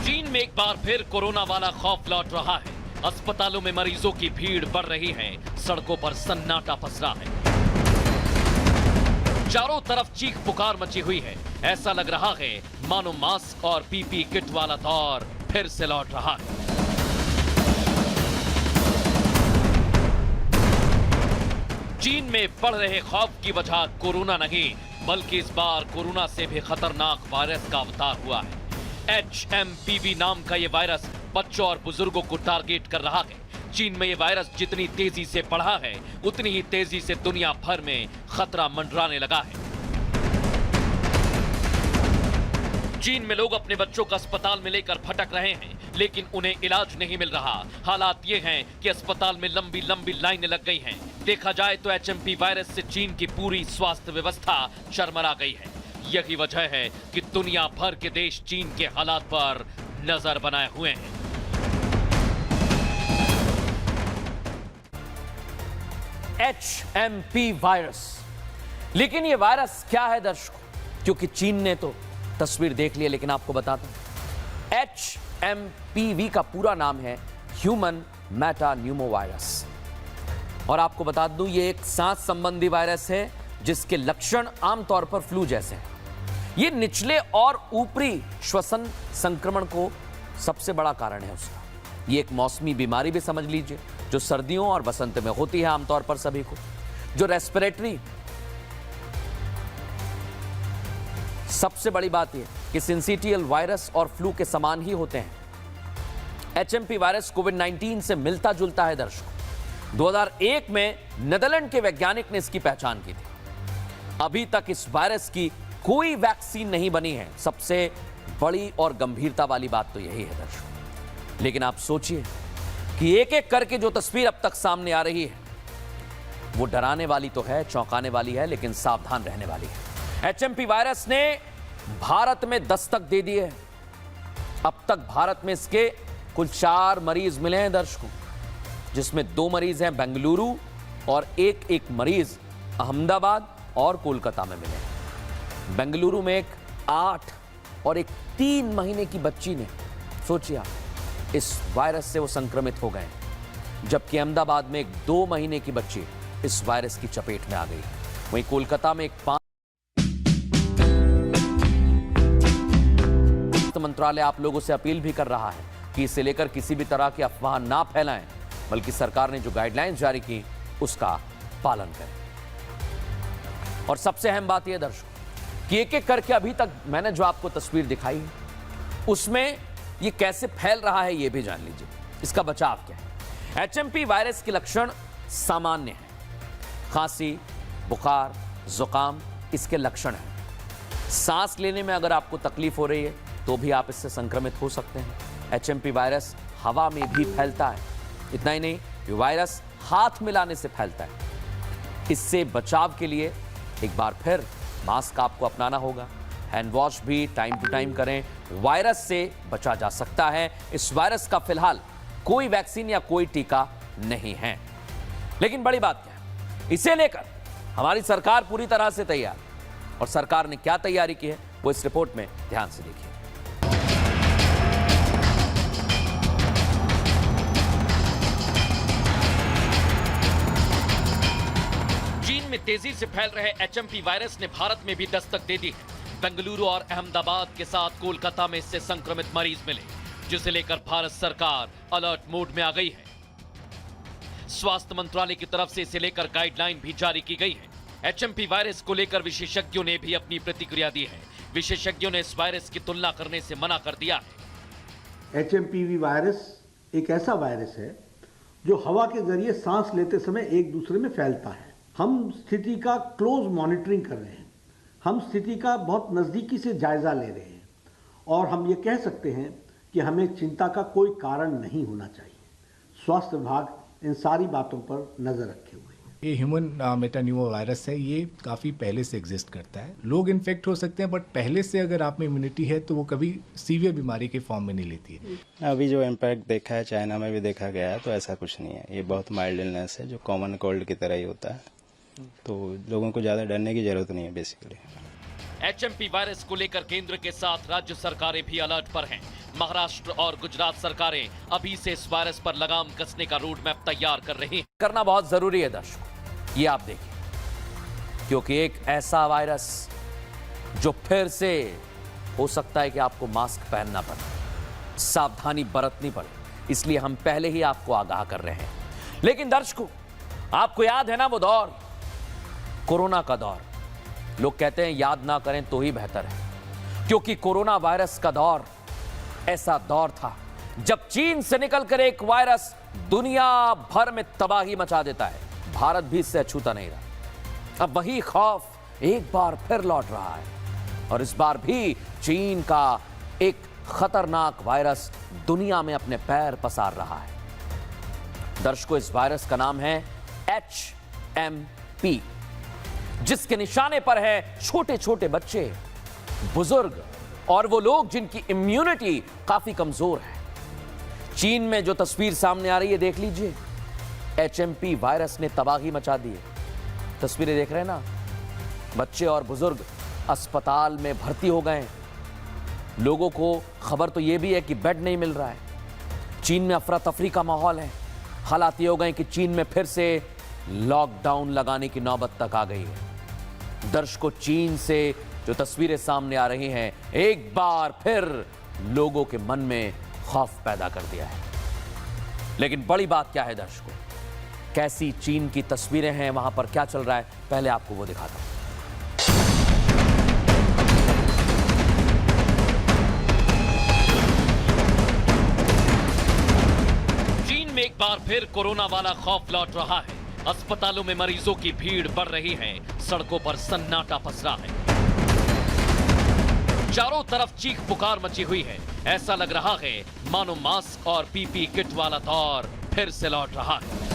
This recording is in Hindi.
चीन में एक बार फिर कोरोना वाला खौफ लौट रहा है। अस्पतालों में मरीजों की भीड़ बढ़ रही है, सड़कों पर सन्नाटा पसरा है, चारों तरफ चीख पुकार मची हुई है। ऐसा लग रहा है मानो मास्क और पीपी किट वाला दौर फिर से लौट रहा है। चीन में बढ़ रहे खौफ की वजह कोरोना नहीं, बल्कि इस बार कोरोना से भी खतरनाक वायरस का अवतार हुआ है। HMPV नाम का यह वायरस बच्चों और बुजुर्गों को टारगेट कर रहा है। चीन में यह वायरस जितनी तेजी से बढ़ा है, उतनी ही तेजी से दुनिया भर में खतरा मंडराने लगा है। चीन में लोग अपने बच्चों को अस्पताल में लेकर भटक रहे हैं, लेकिन उन्हें इलाज नहीं मिल रहा। हालात ये हैं कि अस्पताल में लंबी लंबी लाइनें लग गई हैं। देखा जाए तो HMP वायरस से चीन की पूरी स्वास्थ्य व्यवस्था चरमरा गई है। यही वजह है कि दुनिया भर के देश चीन के हालात पर नजर बनाए हुए हैं। HMP वायरस, लेकिन यह वायरस क्या है दर्शकों? क्योंकि चीन ने तो तस्वीर देख ली, लेकिन आपको बताता हूं HMPV का पूरा नाम है ह्यूमन मेटान्यूमोवायरस। और आपको बता दूं ये एक सांस संबंधी वायरस है जिसके लक्षण आमतौर पर फ्लू जैसे हैं। ये निचले और ऊपरी श्वसन संक्रमण को सबसे बड़ा कारण है उसका। ये एक मौसमी बीमारी भी समझ लीजिए, जो सर्दियों और बसंत में होती है आमतौर पर सभी को, जो रेस्पिरेटरी। सबसे बड़ी बात यह कि सिंसिटियल वायरस और फ्लू के समान ही होते हैं। HMP वायरस कोविड-19 से मिलता जुलता है दर्शकों। 2001 में नीदरलैंड के वैज्ञानिक ने इसकी पहचान की थी। अभी तक इस वायरस की कोई वैक्सीन नहीं बनी है। सबसे बड़ी और गंभीरता वाली बात तो यही है दर्शकों। लेकिन आप सोचिए कि एक एक करके जो तस्वीर अब तक सामने आ रही है वो डराने वाली तो है, चौंकाने वाली है, लेकिन सावधान रहने वाली है। HMP वायरस ने भारत में दस्तक दे दी है। अब तक भारत में इसके कुल 4 मरीज मिले हैं दर्शकों, जिसमें 2 मरीज हैं बेंगलुरु और एक मरीज अहमदाबाद और कोलकाता में मिले हैं। बेंगलुरु में एक 8 और एक 3 महीने की बच्ची ने, सोचिए इस वायरस से वो संक्रमित हो गए, जबकि अहमदाबाद में एक 2 महीने की बच्ची इस वायरस की चपेट में आ गई। वहीं कोलकाता में एक 5। मंत्रालय आप लोगों से अपील भी कर रहा है कि इसे लेकर किसी भी तरह की अफवाह ना फैलाएं, बल्कि सरकार ने जो गाइडलाइंस जारी की उसका पालन करें। और सबसे अहम बात यह दर्शकों कि एक एक करके अभी तक मैंने जो आपको तस्वीर दिखाई है उसमें यह कैसे फैल रहा है यह भी जान लीजिए। इसका बचाव क्या है? HMP वायरस के लक्षण सामान्य हैं। खांसी, बुखार, जुकाम इसके लक्षण हैं। सांस लेने में अगर आपको तकलीफ हो रही है तो भी आप इससे संक्रमित हो सकते हैं। HMP वायरस हवा में भी फैलता है। इतना ही नहीं, ये वायरस हाथ मिलाने से फैलता है। इससे बचाव के लिए एक बार फिर मास्क आपको अपनाना होगा। हैंड वॉश भी टाइम टू टाइम करें। वायरस से बचा जा सकता है। इस वायरस का फिलहाल कोई वैक्सीन या कोई टीका नहीं है। लेकिन बड़ी बात क्या है, इसे लेकर हमारी सरकार पूरी तरह से तैयार। और सरकार ने क्या तैयारी की है वो इस रिपोर्ट में ध्यान से देखिए। तेजी से फैल रहे HMP वायरस ने भारत में भी दस्तक दे दी है। बेंगलुरु और अहमदाबाद के साथ कोलकाता में इससे संक्रमित मरीज मिले, जिसे लेकर भारत सरकार अलर्ट मोड में आ गई है। स्वास्थ्य मंत्रालय की तरफ से इसे लेकर गाइडलाइन भी जारी की गई है। HMP वायरस को लेकर विशेषज्ञों ने भी अपनी प्रतिक्रिया दी है। विशेषज्ञों ने इस वायरस की तुलना करने से मना कर दिया है। HMPV वायरस एक ऐसा वायरस है जो हवा के जरिए सांस लेते समय एक दूसरे में फैलता है। हम स्थिति का क्लोज मॉनिटरिंग कर रहे हैं। हम स्थिति का बहुत नज़दीकी से जायजा ले रहे हैं और हम ये कह सकते हैं कि हमें चिंता का कोई कारण नहीं होना चाहिए। स्वास्थ्य विभाग इन सारी बातों पर नज़र रखे हुए है। ये ह्यूमन मेटान्यूमो वायरस है, ये काफ़ी पहले से एग्जिस्ट करता है। लोग इन्फेक्ट हो सकते हैं, बट पहले से अगर आप में इम्यूनिटी है तो वो कभी सीवियर बीमारी के फॉर्म में नहीं लेती है। अभी जो इम्पैक्ट देखा है चाइना में भी देखा गया है, तो ऐसा कुछ नहीं है। ये बहुत माइल्ड इलनेस है जो कॉमन कोल्ड की तरह ही होता है, तो लोगों को ज़्यादा डरने की ज़रूरत नहीं है बेसिकली। एचएमपी वायरस को लेकर केंद्र के साथ राज्य सरकारें भी अलर्ट पर हैं। महाराष्ट्र और गुजरात सरकारें अभी से इस वायरस पर लगाम कसने का रोड मैप तैयार कर रही हैं। करना बहुत जरूरी है दर्शकों, ये आप देखिए, क्योंकि एक ऐसा वायरस जो फिर से हो सकता है कि आपको मास्क पहनना पड़े, सावधानी बरतनी पड़े, इसलिए हम पहले ही आपको आगाह कर रहे हैं। लेकिन दर्शकों, आपको याद है ना वो दौर, कोरोना का दौर? लोग कहते हैं याद ना करें तो ही बेहतर है, क्योंकि कोरोना वायरस का दौर ऐसा दौर था जब चीन से निकलकर एक वायरस दुनिया भर में तबाही मचा देता है। भारत भी इससे अछूता नहीं रहा। अब वही खौफ एक बार फिर लौट रहा है और इस बार भी चीन का एक खतरनाक वायरस दुनिया में अपने पैर पसार रहा है। दर्शकों, इस वायरस का नाम है HMP, जिसके निशाने पर है छोटे छोटे बच्चे, बुजुर्ग और वो लोग जिनकी इम्यूनिटी काफी कमजोर है। चीन में जो तस्वीर सामने आ रही है, देख लीजिए, HMP वायरस ने तबाही मचा दी है। तस्वीरें देख रहे हैं ना, बच्चे और बुजुर्ग अस्पताल में भर्ती हो गए। लोगों को खबर तो यह भी है कि बेड नहीं मिल रहा है। चीन में अफरा तफरी का माहौल है। हालात ये हो गए कि चीन में फिर से लॉकडाउन लगाने की नौबत तक आ गई है। दर्शकों, चीन से जो तस्वीरें सामने आ रही हैं, एक बार फिर लोगों के मन में खौफ पैदा कर दिया है। लेकिन बड़ी बात क्या है दर्शकों, कैसी चीन की तस्वीरें हैं, वहां पर क्या चल रहा है, पहले आपको वो दिखाता हूं। चीन में एक बार फिर कोरोना वाला खौफ लौट रहा है। अस्पतालों में मरीजों की भीड़ बढ़ रही है, सड़कों पर सन्नाटा पसरा है, चारों तरफ चीख पुकार मची हुई है। ऐसा लग रहा है मानो मास्क और पीपी किट वाला दौर फिर से लौट रहा है।